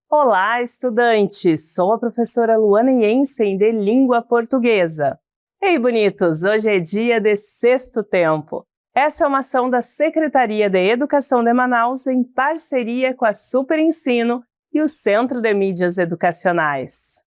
Olá, estudantes! Sou a professora Luana Jensen, de Língua Portuguesa. Ei, bonitos! Hoje é dia de Sexto Tempo. Essa é uma ação da Secretaria de Educação de Manaus em parceria com a Super Ensino e o Centro de Mídias Educacionais.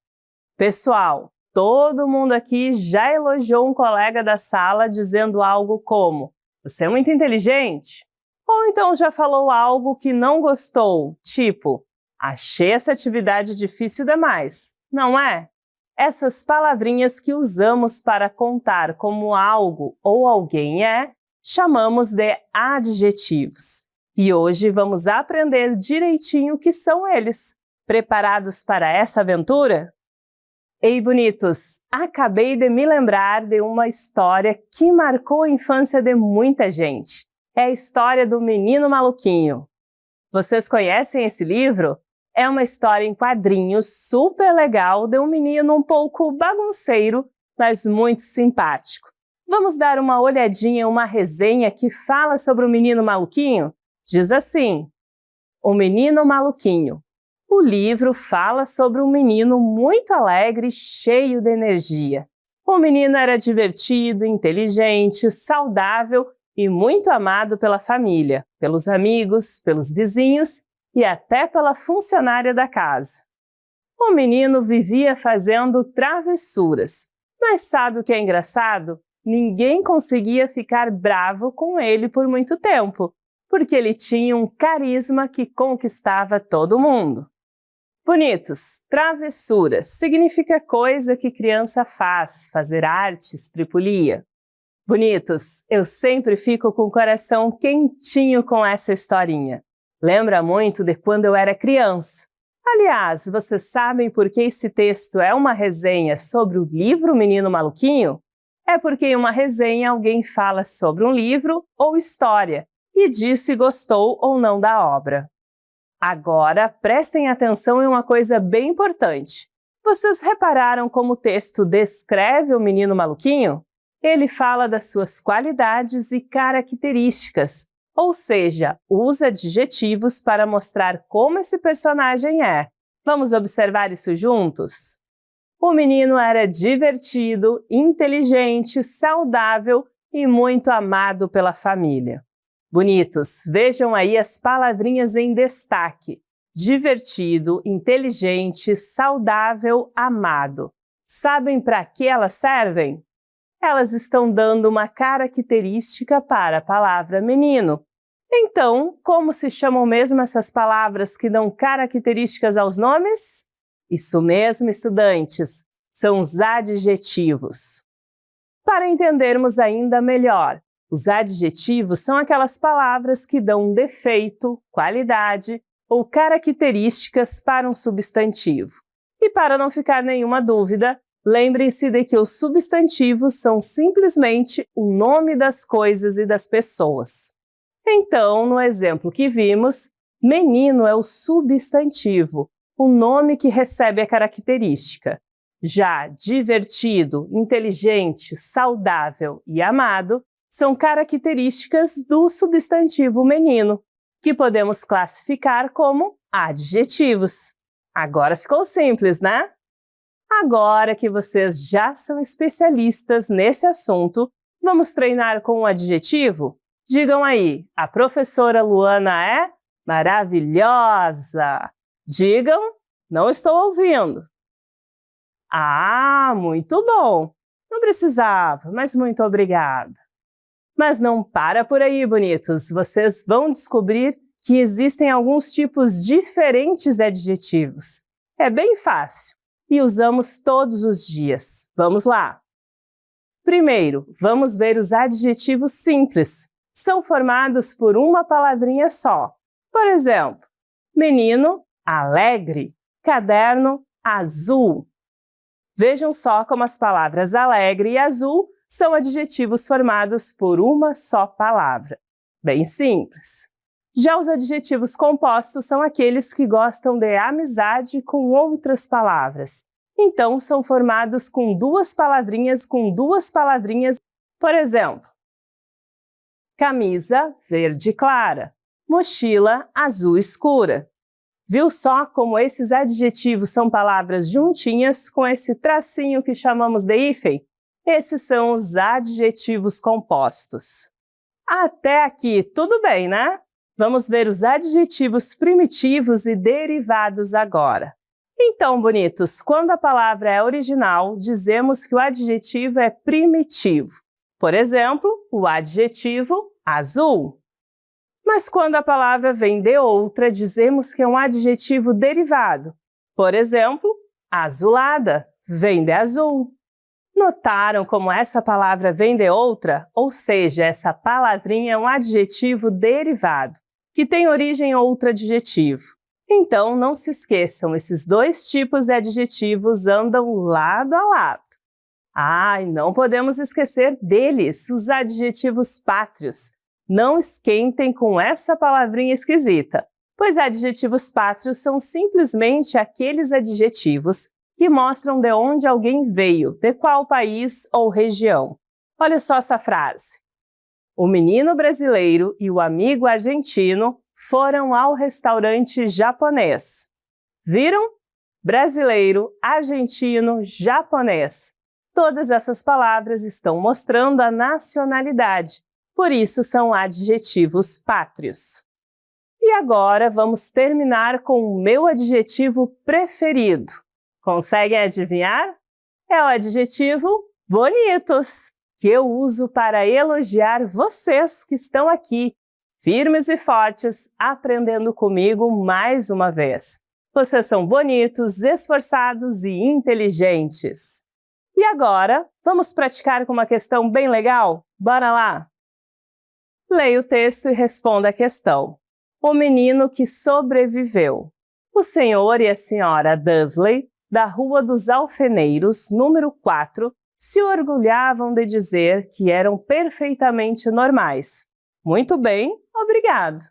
Pessoal, todo mundo aqui já elogiou um colega da sala dizendo algo como: "Você é muito inteligente?" Ou então já falou algo que não gostou, tipo: "Achei essa atividade difícil demais", não é? Essas palavrinhas que usamos para contar como algo ou alguém é, chamamos de adjetivos. E hoje vamos aprender direitinho o que são eles. Preparados para essa aventura? Ei, bonitos! Acabei de me lembrar de uma história que marcou a infância de muita gente. É a história do Menino Maluquinho. Vocês conhecem esse livro? É uma história em quadrinhos super legal de um menino um pouco bagunceiro, mas muito simpático. Vamos dar uma olhadinha em uma resenha que fala sobre o Menino Maluquinho? Diz assim: O Menino Maluquinho. O livro fala sobre um menino muito alegre e cheio de energia. O menino era divertido, inteligente, saudável e muito amado pela família, pelos amigos, pelos vizinhos e até pela funcionária da casa. O menino vivia fazendo travessuras, mas sabe o que é engraçado? Ninguém conseguia ficar bravo com ele por muito tempo, porque ele tinha um carisma que conquistava todo mundo. Bonitos, travessuras significa coisa que criança faz, fazer arte, estripulia. Bonitos, eu sempre fico com o coração quentinho com essa historinha. Lembra muito de quando eu era criança. Aliás, vocês sabem por que esse texto é uma resenha sobre o livro Menino Maluquinho? É porque em uma resenha alguém fala sobre um livro ou história e diz se gostou ou não da obra. Agora, prestem atenção em uma coisa bem importante. Vocês repararam como o texto descreve o Menino Maluquinho? Ele fala das suas qualidades e características, ou seja, usa adjetivos para mostrar como esse personagem é. Vamos observar isso juntos? O menino era divertido, inteligente, saudável e muito amado pela família. Bonitos, vejam aí as palavrinhas em destaque: divertido, inteligente, saudável, amado. Sabem para que elas servem? Elas estão dando uma característica para a palavra menino. Então, como se chamam mesmo essas palavras que dão características aos nomes? Isso mesmo, estudantes, são os adjetivos. Para entendermos ainda melhor, os adjetivos são aquelas palavras que dão um defeito, qualidade ou características para um substantivo. E para não ficar nenhuma dúvida, lembrem-se de que os substantivos são simplesmente o nome das coisas e das pessoas. Então, no exemplo que vimos, menino é o substantivo, o nome que recebe a característica. Já divertido, inteligente, saudável e amado são características do substantivo menino, que podemos classificar como adjetivos. Agora ficou simples, né? Agora que vocês já são especialistas nesse assunto, vamos treinar com um adjetivo? Digam aí, a professora Luana é maravilhosa! Digam, não estou ouvindo. Ah, muito bom! Não precisava, mas muito obrigada. Mas não para por aí, bonitos. Vocês vão descobrir que existem alguns tipos diferentes de adjetivos. É bem fácil e usamos todos os dias. Vamos lá! Primeiro, vamos ver os adjetivos simples. São formados por uma palavrinha só. Por exemplo, menino, alegre, caderno, azul. Vejam só como as palavras alegre e azul são adjetivos formados por uma só palavra. Bem simples. Já os adjetivos compostos são aqueles que gostam de amizade com outras palavras. Então, são formados com duas palavrinhas. Por exemplo, camisa verde clara, mochila azul escura. Viu só como esses adjetivos são palavras juntinhas com esse tracinho que chamamos de hífen? Esses são os adjetivos compostos. Até aqui, tudo bem, né? Vamos ver os adjetivos primitivos e derivados agora. Então, bonitos, quando a palavra é original, dizemos que o adjetivo é primitivo. Por exemplo, o adjetivo azul. Mas quando a palavra vem de outra, dizemos que é um adjetivo derivado. Por exemplo, azulada, vem de azul. Notaram como essa palavra vem de outra? Ou seja, essa palavrinha é um adjetivo derivado, que tem origem em outro adjetivo. Então, não se esqueçam, esses dois tipos de adjetivos andam lado a lado. E não podemos esquecer deles, os adjetivos pátrios. Não esquentem com essa palavrinha esquisita, pois adjetivos pátrios são simplesmente aqueles adjetivos que mostram de onde alguém veio, de qual país ou região. Olha só essa frase. O menino brasileiro e o amigo argentino foram ao restaurante japonês. Viram? Brasileiro, argentino, japonês. Todas essas palavras estão mostrando a nacionalidade. Por isso são adjetivos pátrios. E agora vamos terminar com o meu adjetivo preferido. Conseguem adivinhar? É o adjetivo bonitos, que eu uso para elogiar vocês que estão aqui, firmes e fortes, aprendendo comigo mais uma vez. Vocês são bonitos, esforçados e inteligentes. E agora, vamos praticar com uma questão bem legal? Bora lá! Leia o texto e responda a questão. O menino que sobreviveu. O senhor e a senhora Dursley, da Rua dos Alfeneiros, número 4, se orgulhavam de dizer que eram perfeitamente normais. Muito bem, obrigado.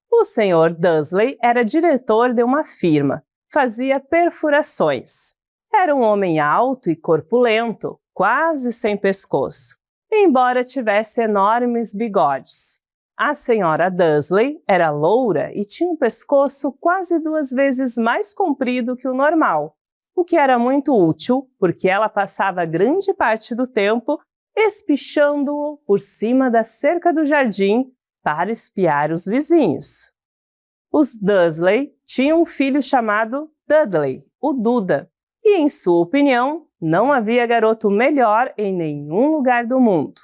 O senhor Dursley era diretor de uma firma, fazia perfurações. Era um homem alto e corpulento, quase sem pescoço, embora tivesse enormes bigodes. A senhora Dursley era loura e tinha um pescoço quase 2 vezes mais comprido que o normal, o que era muito útil porque ela passava grande parte do tempo espichando-o por cima da cerca do jardim para espiar os vizinhos. Os Dursley tinham um filho chamado Dudley, o Duda, e, em sua opinião, não havia garoto melhor em nenhum lugar do mundo.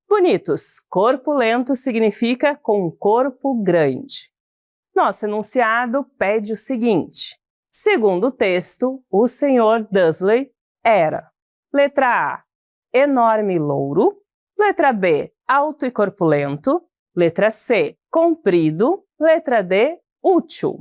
Bonitos, corpulento significa com um corpo grande. Nosso enunciado pede o seguinte. Segundo o texto, o senhor Dursley era: letra A, enorme e louro. Letra B, alto e corpulento. Letra C, comprido. Letra D, útil.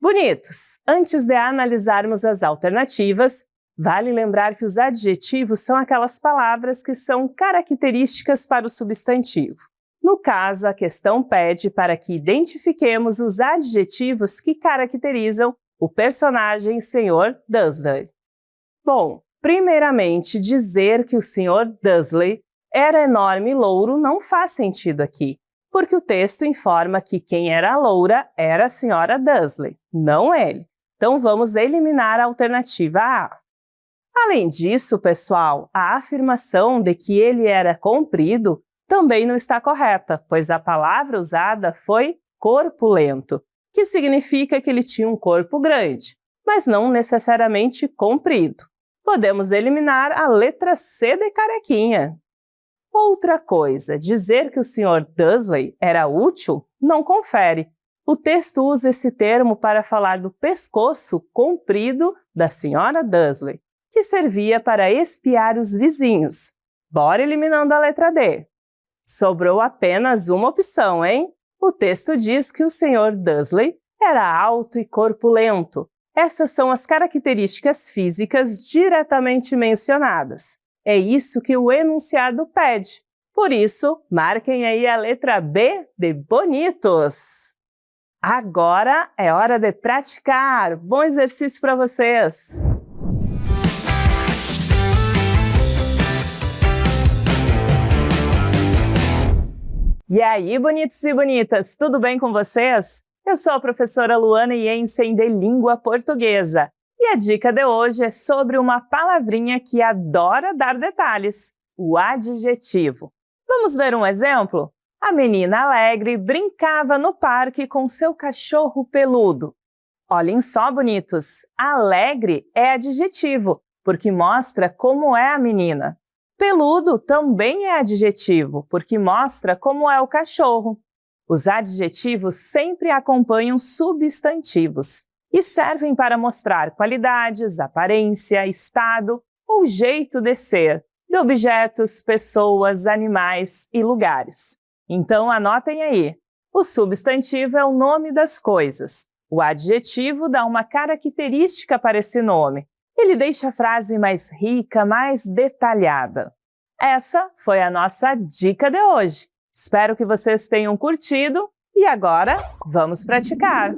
Bonitos, antes de analisarmos as alternativas, vale lembrar que os adjetivos são aquelas palavras que são características para o substantivo. No caso, a questão pede para que identifiquemos os adjetivos que caracterizam o personagem Sr. Dursley. Bom, primeiramente, dizer que o Sr. Dursley era enorme e louro não faz sentido aqui, porque o texto informa que quem era loura era a Sra. Dursley, não ele. Então vamos eliminar a alternativa A. Além disso, pessoal, a afirmação de que ele era comprido também não está correta, pois a palavra usada foi corpulento, que significa que ele tinha um corpo grande, mas não necessariamente comprido. Podemos eliminar a letra C de carequinha. Outra coisa, dizer que o Sr. Dursley era útil não confere. O texto usa esse termo para falar do pescoço comprido da Sra. Dursley, que servia para espiar os vizinhos. Bora eliminando a letra D. Sobrou apenas uma opção, hein? O texto diz que o Sr. Dursley era alto e corpulento. Essas são as características físicas diretamente mencionadas. É isso que o enunciado pede. Por isso, marquem aí a letra B de bonitos. Agora é hora de praticar. Bom exercício para vocês! E aí, bonitos e bonitas, tudo bem com vocês? Eu sou a professora Luana Jensen de Língua Portuguesa e a dica de hoje é sobre uma palavrinha que adora dar detalhes, o adjetivo. Vamos ver um exemplo? A menina alegre brincava no parque com seu cachorro peludo. Olhem só, bonitos, alegre é adjetivo, porque mostra como é a menina. Peludo também é adjetivo, porque mostra como é o cachorro. Os adjetivos sempre acompanham substantivos e servem para mostrar qualidades, aparência, estado ou jeito de ser de objetos, pessoas, animais e lugares. Então anotem aí. O substantivo é o nome das coisas. O adjetivo dá uma característica para esse nome. Ele deixa a frase mais rica, mais detalhada. Essa foi a nossa dica de hoje. Espero que vocês tenham curtido e agora vamos praticar!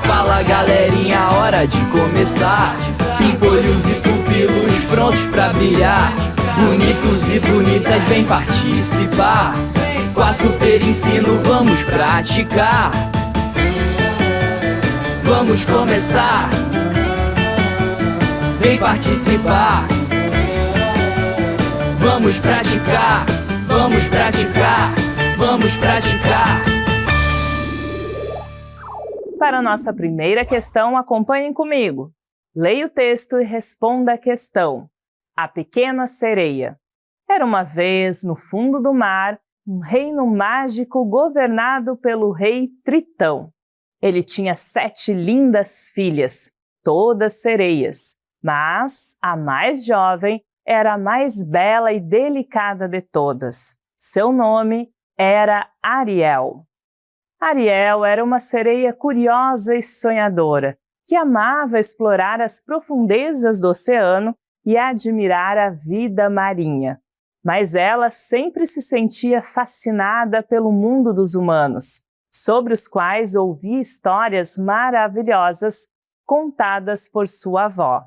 Fala galerinha, hora de começar. Pimpolhos e pupilos prontos pra brilhar. Bonitos e bonitas, vem participar. Com a Super Ensino vamos praticar. Vamos começar. Vem participar. Vamos praticar. Vamos praticar. Vamos praticar. Para a nossa primeira questão, acompanhem comigo. Leia o texto e responda a questão. A Pequena Sereia. Era uma vez, no fundo do mar, um reino mágico governado pelo rei Tritão. Ele tinha 7 lindas filhas, todas sereias, mas a mais jovem era a mais bela e delicada de todas. Seu nome era Ariel. Ariel era uma sereia curiosa e sonhadora, que amava explorar as profundezas do oceano e admirar a vida marinha. Mas ela sempre se sentia fascinada pelo mundo dos humanos, sobre os quais ouvia histórias maravilhosas contadas por sua avó.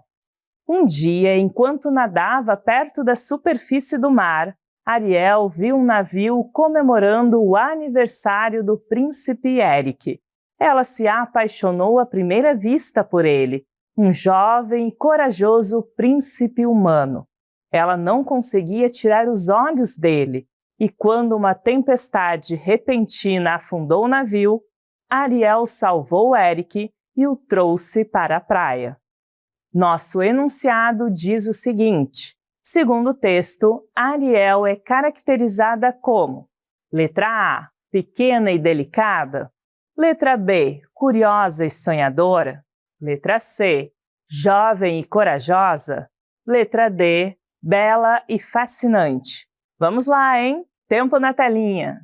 Um dia, enquanto nadava perto da superfície do mar, Ariel viu um navio comemorando o aniversário do príncipe Eric. Ela se apaixonou à primeira vista por ele, um jovem e corajoso príncipe humano. Ela não conseguia tirar os olhos dele, e quando uma tempestade repentina afundou o navio, Ariel salvou Eric e o trouxe para a praia. Nosso enunciado diz o seguinte: segundo o texto, Ariel é caracterizada como: letra A, pequena e delicada; letra B, curiosa e sonhadora; letra C, jovem e corajosa; letra D, bela e fascinante. Vamos lá, hein? Tempo na telinha!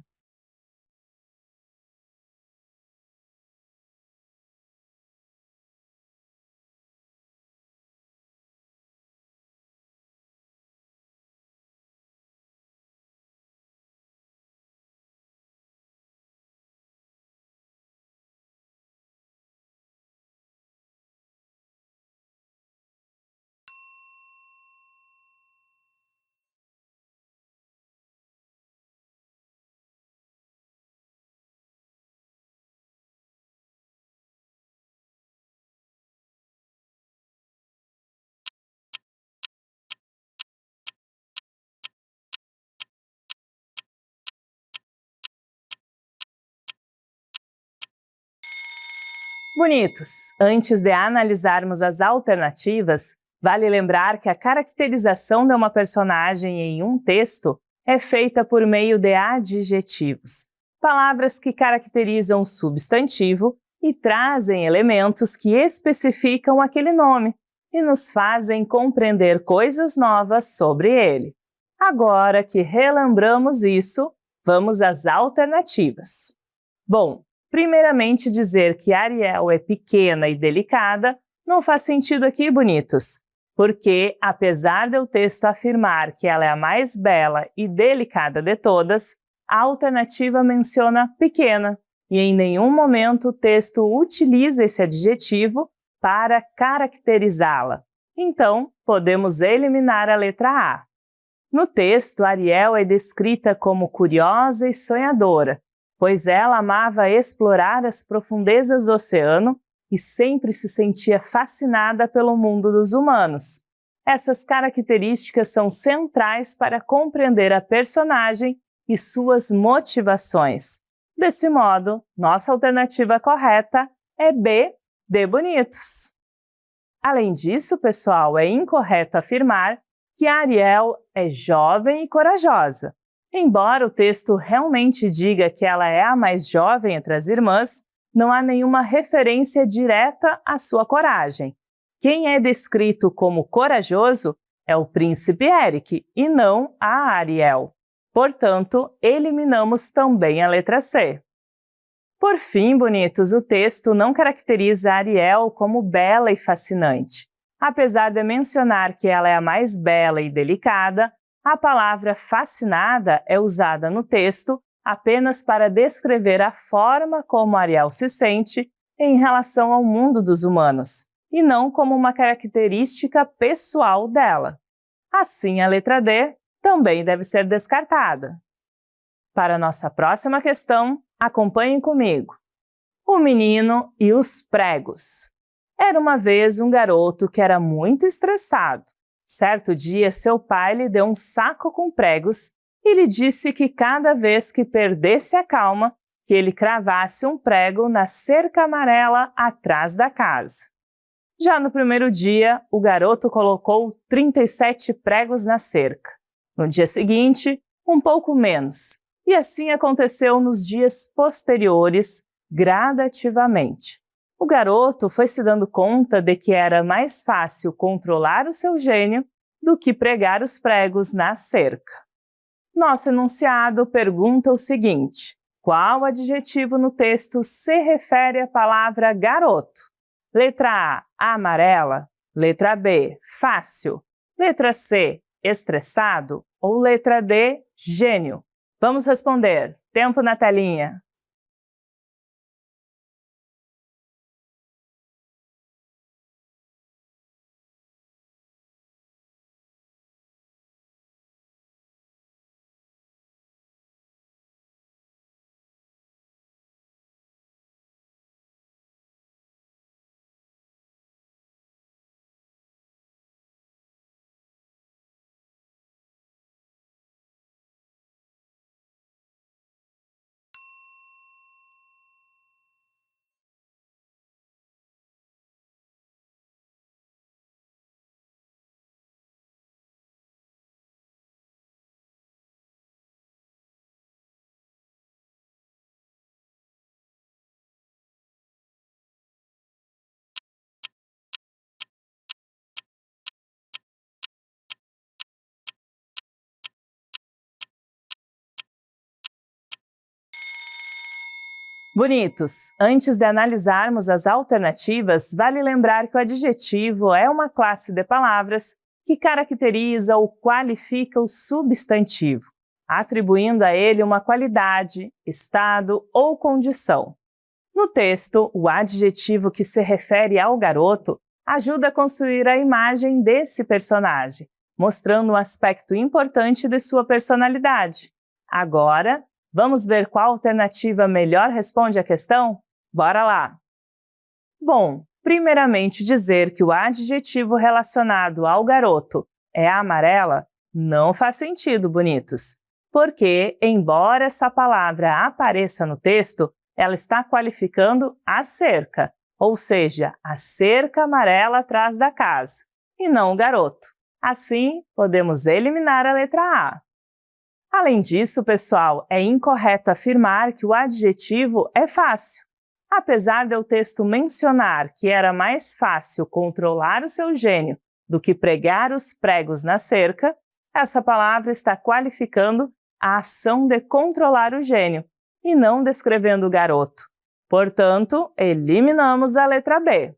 Bonitos! Antes de analisarmos as alternativas, vale lembrar que a caracterização de uma personagem em um texto é feita por meio de adjetivos, palavras que caracterizam o substantivo e trazem elementos que especificam aquele nome e nos fazem compreender coisas novas sobre ele. Agora que relembramos isso, vamos às alternativas. Bom, primeiramente, dizer que Ariel é pequena e delicada não faz sentido aqui, bonitos, porque, apesar do texto afirmar que ela é a mais bela e delicada de todas, a alternativa menciona pequena, e em nenhum momento o texto utiliza esse adjetivo para caracterizá-la. Então, podemos eliminar a letra A. No texto, Ariel é descrita como curiosa e sonhadora, pois ela amava explorar as profundezas do oceano e sempre se sentia fascinada pelo mundo dos humanos. Essas características são centrais para compreender a personagem e suas motivações. Desse modo, nossa alternativa correta é B, de bonitos. Além disso, pessoal, é incorreto afirmar que Ariel é jovem e corajosa. Embora o texto realmente diga que ela é a mais jovem entre as irmãs, não há nenhuma referência direta à sua coragem. Quem é descrito como corajoso é o príncipe Eric e não a Ariel. Portanto, eliminamos também a letra C. Por fim, bonitos, o texto não caracteriza Ariel como bela e fascinante. Apesar de mencionar que ela é a mais bela e delicada, a palavra fascinada é usada no texto apenas para descrever a forma como Ariel se sente em relação ao mundo dos humanos, e não como uma característica pessoal dela. Assim, a letra D também deve ser descartada. Para nossa próxima questão, acompanhem comigo. O menino e os pregos. Era uma vez um garoto que era muito estressado. Certo dia, seu pai lhe deu um saco com pregos e lhe disse que cada vez que perdesse a calma, que ele cravasse um prego na cerca amarela atrás da casa. Já no primeiro dia, o garoto colocou 37 pregos na cerca. No dia seguinte, um pouco menos. E assim aconteceu nos dias posteriores, gradativamente. O garoto foi se dando conta de que era mais fácil controlar o seu gênio do que pregar os pregos na cerca. Nosso enunciado pergunta o seguinte: qual adjetivo no texto se refere à palavra garoto? Letra A, amarela. Letra B, fácil. Letra C, estressado. Ou letra D, gênio? Vamos responder. Tempo na telinha. Bonitos, antes de analisarmos as alternativas, vale lembrar que o adjetivo é uma classe de palavras que caracteriza ou qualifica o substantivo, atribuindo a ele uma qualidade, estado ou condição. No texto, o adjetivo que se refere ao garoto ajuda a construir a imagem desse personagem, mostrando um aspecto importante de sua personalidade. Agora, vamos ver qual alternativa melhor responde à questão? Bora lá! Bom, primeiramente dizer que o adjetivo relacionado ao garoto é amarela não faz sentido, bonitos, porque, embora essa palavra apareça no texto, ela está qualificando a cerca, ou seja, a cerca amarela atrás da casa, e não o garoto. Assim, podemos eliminar a letra A. Além disso, pessoal, é incorreto afirmar que o adjetivo é fácil. Apesar de o texto mencionar que era mais fácil controlar o seu gênio do que pregar os pregos na cerca, essa palavra está qualificando a ação de controlar o gênio e não descrevendo o garoto. Portanto, eliminamos a letra B.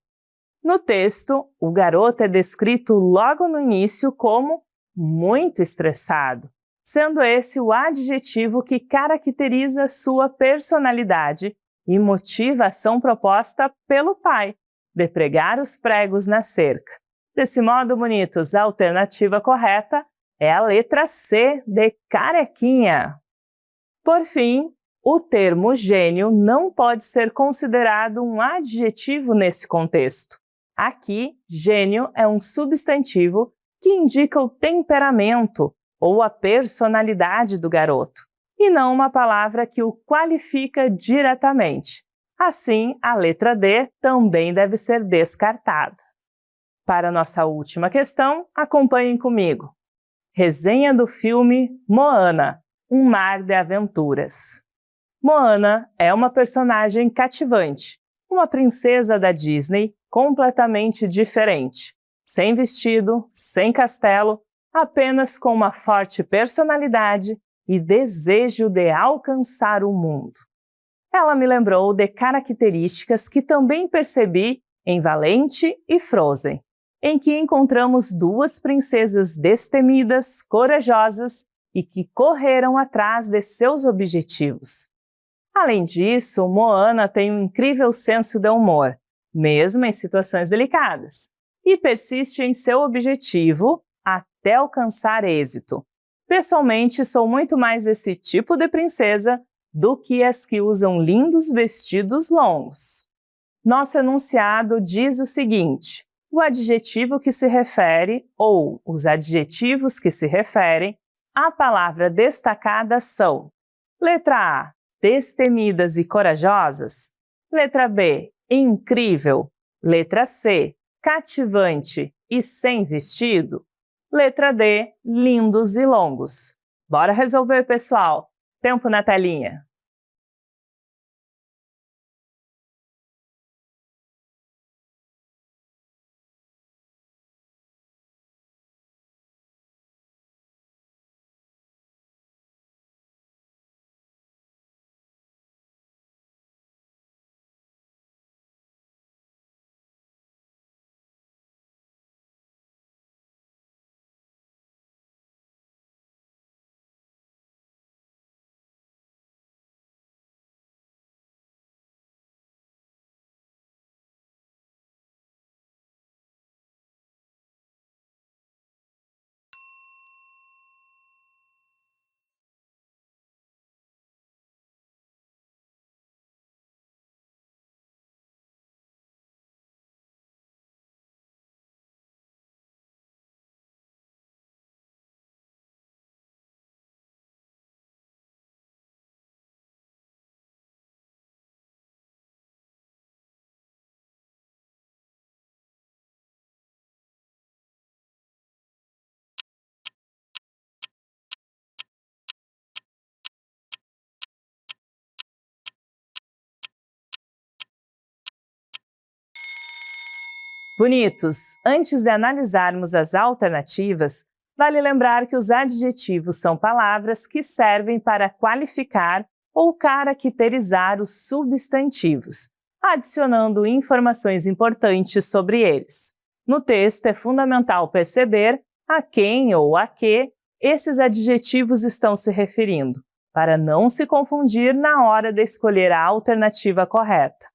No texto, o garoto é descrito logo no início como muito estressado, sendo esse o adjetivo que caracteriza sua personalidade e motiva a ação proposta pelo pai, de pregar os pregos na cerca. Desse modo, bonitos, a alternativa correta é a letra C de carequinha. Por fim, o termo gênio não pode ser considerado um adjetivo nesse contexto. Aqui, gênio é um substantivo que indica o temperamento ou a personalidade do garoto, e não uma palavra que o qualifica diretamente. Assim, a letra D também deve ser descartada. Para nossa última questão, acompanhem comigo. Resenha do filme Moana, um mar de aventuras. Moana é uma personagem cativante, uma princesa da Disney completamente diferente, sem vestido, sem castelo, apenas com uma forte personalidade e desejo de alcançar o mundo. Ela me lembrou de características que também percebi em Valente e Frozen, em que encontramos duas princesas destemidas, corajosas e que correram atrás de seus objetivos. Além disso, Moana tem um incrível senso de humor, mesmo em situações delicadas, e persiste em seu objetivo até alcançar êxito. Pessoalmente, sou muito mais esse tipo de princesa do que as que usam lindos vestidos longos. Nosso enunciado diz o seguinte: o adjetivo que se refere ou os adjetivos que se referem à palavra destacada são: letra A, destemidas e corajosas. Letra B, incrível. Letra C, cativante e sem vestido. Letra D, lindos e longos. Bora resolver, pessoal! Tempo na telinha! Bonitos, antes de analisarmos as alternativas, vale lembrar que os adjetivos são palavras que servem para qualificar ou caracterizar os substantivos, adicionando informações importantes sobre eles. No texto é fundamental perceber a quem ou a que esses adjetivos estão se referindo, para não se confundir na hora de escolher a alternativa correta.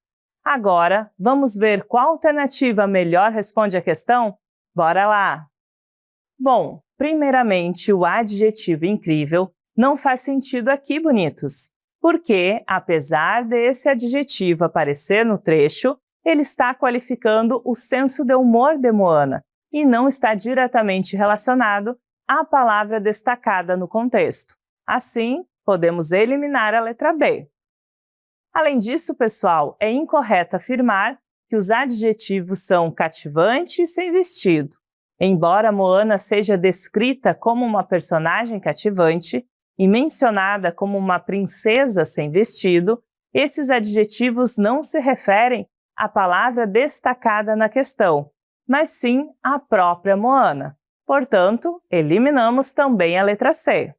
Agora, vamos ver qual alternativa melhor responde à questão? Bora lá! Bom, primeiramente, o adjetivo incrível não faz sentido aqui, bonitos, porque, apesar desse adjetivo aparecer no trecho, ele está qualificando o senso de humor de Moana e não está diretamente relacionado à palavra destacada no contexto. Assim, podemos eliminar a letra B. Além disso, pessoal, é incorreto afirmar que os adjetivos são cativante e sem vestido. Embora Moana seja descrita como uma personagem cativante e mencionada como uma princesa sem vestido, esses adjetivos não se referem à palavra destacada na questão, mas sim à própria Moana. Portanto, eliminamos também a letra C.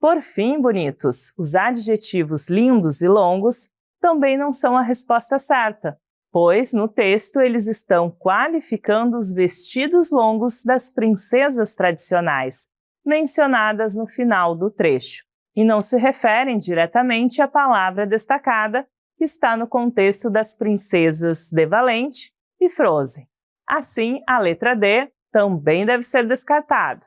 Por fim, bonitos, os adjetivos lindos e longos também não são a resposta certa, pois no texto eles estão qualificando os vestidos longos das princesas tradicionais, mencionadas no final do trecho, e não se referem diretamente à palavra destacada que está no contexto das princesas de Valente e Frozen. Assim, a letra D também deve ser descartada.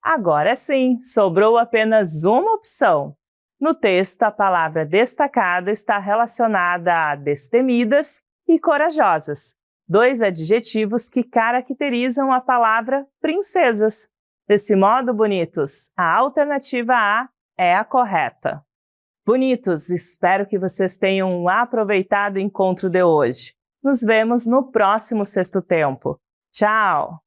Agora sim, sobrou apenas uma opção. No texto, a palavra destacada está relacionada a destemidas e corajosas, 2 adjetivos que caracterizam a palavra princesas. Desse modo, bonitos, a alternativa A é a correta. Bonitos, espero que vocês tenham aproveitado o encontro de hoje. Nos vemos no próximo Sexto Tempo. Tchau!